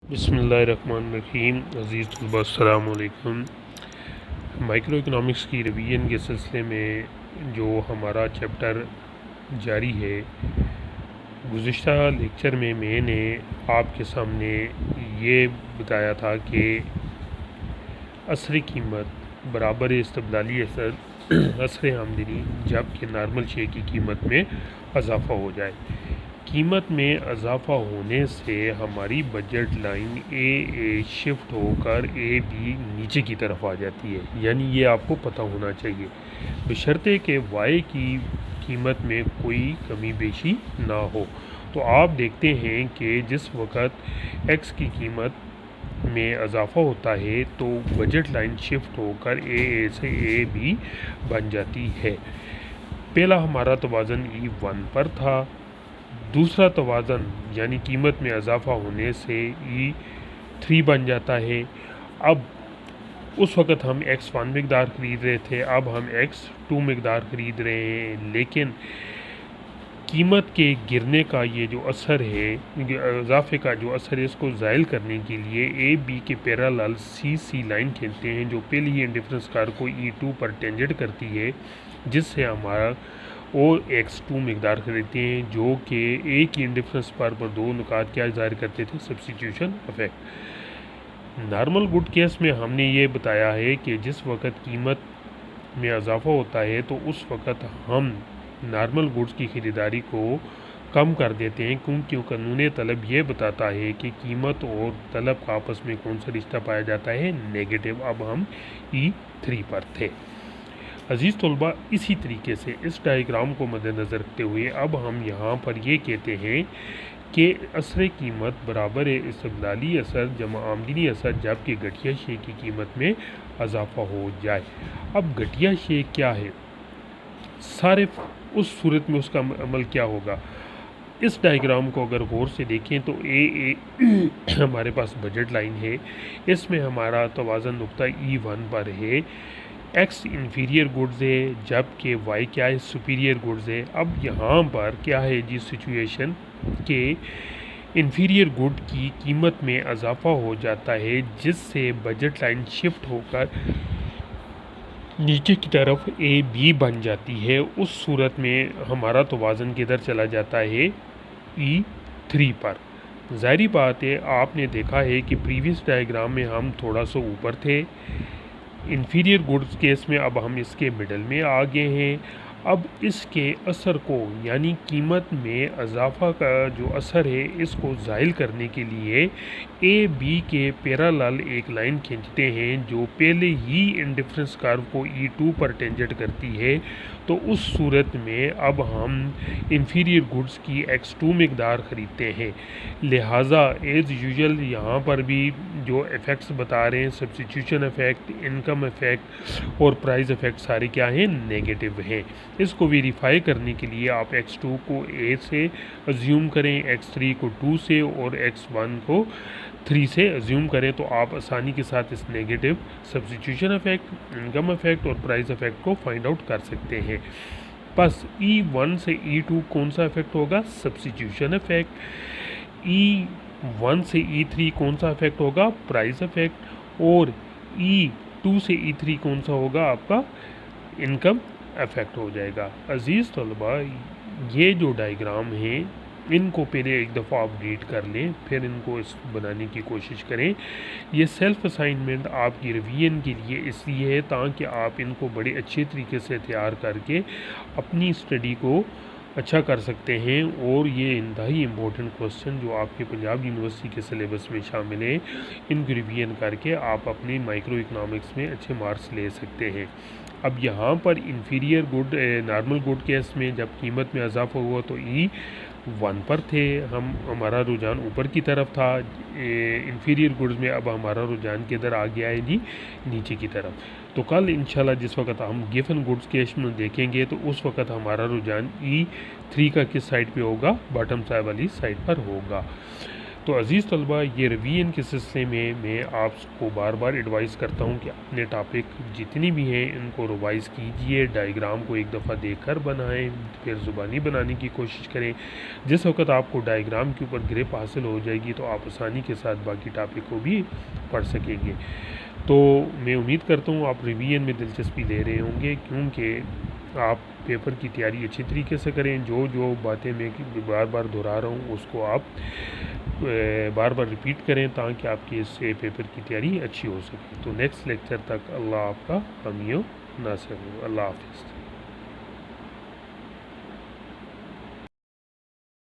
बिस्मिल्लाहिर्रहमानिर्रहीम। अज़ीज़ तलबा अस्सलामु अलैकुम। माइक्रो इकनॉमिक्स की रिवीजन के सिलसिले में जो हमारा चैप्टर जारी है, गुज़िश्ता लेक्चर में मैंने आपके सामने ये बताया था कि असर कीमत बराबर इस्तबदाली असर असर आमदनी जबकि नॉर्मल शे की कीमत में इजाफ़ा हो जाए। कीमत में इजाफ़ा होने से हमारी बजट लाइन ए शिफ्ट होकर ए बी नीचे की तरफ आ जाती है, यानी ये आपको पता होना चाहिए, बशर्ते कि वाई की कीमत में कोई कमी बेशी ना हो। तो आप देखते हैं कि जिस वक़्त एक्स की कीमत में इजाफ़ा होता है तो बजट लाइन शिफ्ट होकर ए से ए बी बन जाती है। पहला हमारा तवाज़न E1 पर था, दूसरा तवाज़न यानी कीमत में इजाफ़ा होने से E3 बन जाता है। अब उस वक़्त हम X1 मकदार ख़रीद रहे थे, अब हम X2 मकदार ख़रीद रहे हैं, लेकिन कीमत के गिरने का ये जो असर है, इजाफे का जो असर है, इसको ज़ायल करने के लिए ए बी के पैरेलल सी लाइन खींचते हैं जो पहले ही इंडिफरेंस कार को E2 पर टेंजेंट करती है, जिससे हमारा और X2 मकदार खरीदते हैं जो कि ए की इंडिफरेंस पर दो नुकात क्या ज़ाहिर करते थे, substitution effect. Normal good case में हमने ये बताया है कि जिस वक़्त कीमत में इजाफ़ा होता है तो उस वक़्त हम नॉर्मल गुड्स की ख़रीदारी को कम कर देते हैं, क्योंकि कानून तलब ये बताता है कि कीमत और तलब का आपस में कौन सा रिश्ता पाया जाता है, नेगेटिव। अब हम E3 पर थे। अज़ीज़ तलबा, इसी तरीके से इस डायग्राम को मद्देनज़र रखते हुए अब हम यहाँ पर ये कहते हैं कि असर कीमत बराबर है इस्तबदाली असर जमा आमदनी असर जबकि घटिया शे की कीमत में इजाफ़ा हो जाए। अब घटिया शे क्या है, सारे उस सूरत में उसका अमल क्या होगा। इस डायग्राम को अगर गौर से देखें तो ए हमारे पास बजट लाइन है, इसमें हमारा तवाज़न नुक्ता E1 पर है, एक्स इंफीरियर गुड्स है जबकि वाई क्या है, सुपीरियर गुड्स है। अब यहाँ पर क्या है जी सिचुएशन के इंफीरियर गुड की कीमत में इजाफ़ा हो जाता है, जिससे बजट लाइन शिफ्ट होकर नीचे की तरफ ए बी बन जाती है। उस सूरत में हमारा तवाज़न किधर चला जाता है, E3 पर। ज़ाहिरी बात है, आपने देखा है कि प्रीवियस डायग्राम में हम थोड़ा सा ऊपर थे इंफीरियर गुड्स केस में, अब हम इसके मिडल में आ गए हैं। अब इसके असर को यानी कीमत में इजाफ़ा का जो असर है, इसको ज़ाहिल करने के लिए ए बी के पैरेलल एक लाइन खींचते हैं जो पहले ही इंडिफरेंस कर्व को E2 पर टेंजेंट करती है। तो उस सूरत में अब हम इंफीरियर गुड्स की X2 मकदार ख़रीदते हैं, लिहाजा एज़ यूजुअल यहाँ पर भी जो इफ़ेक्ट्स बता रहे हैं, सब्स्टिट्यूशन इफ़ेक्ट, इनकम इफ़ेक्ट और प्राइस इफ़ेक्ट, सारे क्या हैं, नेगेटिव हैं। इसको वेरीफाई करने के लिए आप X2 को A से अज्यूम करें, X3 को 2 से और X1 को 3 से अज्यूम करें, तो आप आसानी के साथ इस negative substitution effect, income effect और प्राइस इफेक्ट को फाइंड आउट कर सकते हैं। बस E1 से E2 कौन सा इफेक्ट होगा, सब्स्टिट्यूशन इफेक्ट। E1 से E3 कौन सा इफेक्ट होगा, प्राइस इफेक्ट। और E2 से E3 कौन सा होगा, आपका इनकम इफेक्ट हो जाएगा। अज़ीज़ तलबा, ये जो डायग्राम है इनको पहले एक दफ़ा आप रीड कर लें, फिर इनको इस बनाने की कोशिश करें। ये सेल्फ़ असाइनमेंट आपकी रिवीजन के लिए इसलिए है ताकि आप इनको बड़े अच्छे तरीके से तैयार करके अपनी स्टडी को अच्छा कर सकते हैं, और ये इंतहाई इम्पोर्टेंट क्वेश्चन जो आपके पंजाब यूनिवर्सिटी के सिलेबस में शामिल है, इनको रिवीजन करके आप अपनी माइक्रो इकनॉमिक्स में अच्छे मार्क्स ले सकते हैं। अब यहाँ पर inferior good normal good case में जब कीमत में इजाफा हुआ तो E1 पर थे हम, हमारा रुझान ऊपर की तरफ था। इंफीरियर गुड्स में अब हमारा रुझान किधर आ गया है जी, नीचे की तरफ। तो कल इंशाल्लाह जिस वक्त हम गिवन गुड्स केस में देखेंगे तो उस वक्त हमारा रुझान E3 का किस साइड पे होगा, बॉटम साइड वाली साइड पर होगा। तो अज़ीज़ तलबा, ये रिवीजन के सिलसिले में मैं आपको बार बार एडवाइस करता हूँ कि अपने टॉपिक जितनी भी हैं इनको रिवाइज़ कीजिए, डायग्राम को एक दफ़ा देखकर बनाएं, फिर ज़ुबानी बनाने की कोशिश करें। जिस वक्त आपको डायग्राम के ऊपर ग्रिप हासिल हो जाएगी तो आप आसानी के साथ बाकी टॉपिक को भी पढ़ सकेंगे। तो मैं उम्मीद करता हूँ आप रिवीजन में दिलचस्पी ले रहे होंगे, क्योंकि आप पेपर की तैयारी अच्छी तरीके से करें। जो जो बातें मैं बार बार दोहरा रहा हूँ उसको आप बार बार रिपीट करें ताकि आपकी इससे पेपर की तैयारी अच्छी हो सके। तो नेक्स्ट लेक्चर तक अल्लाह आपका हामी नासिर हो। अल्लाह हाफ़िज़।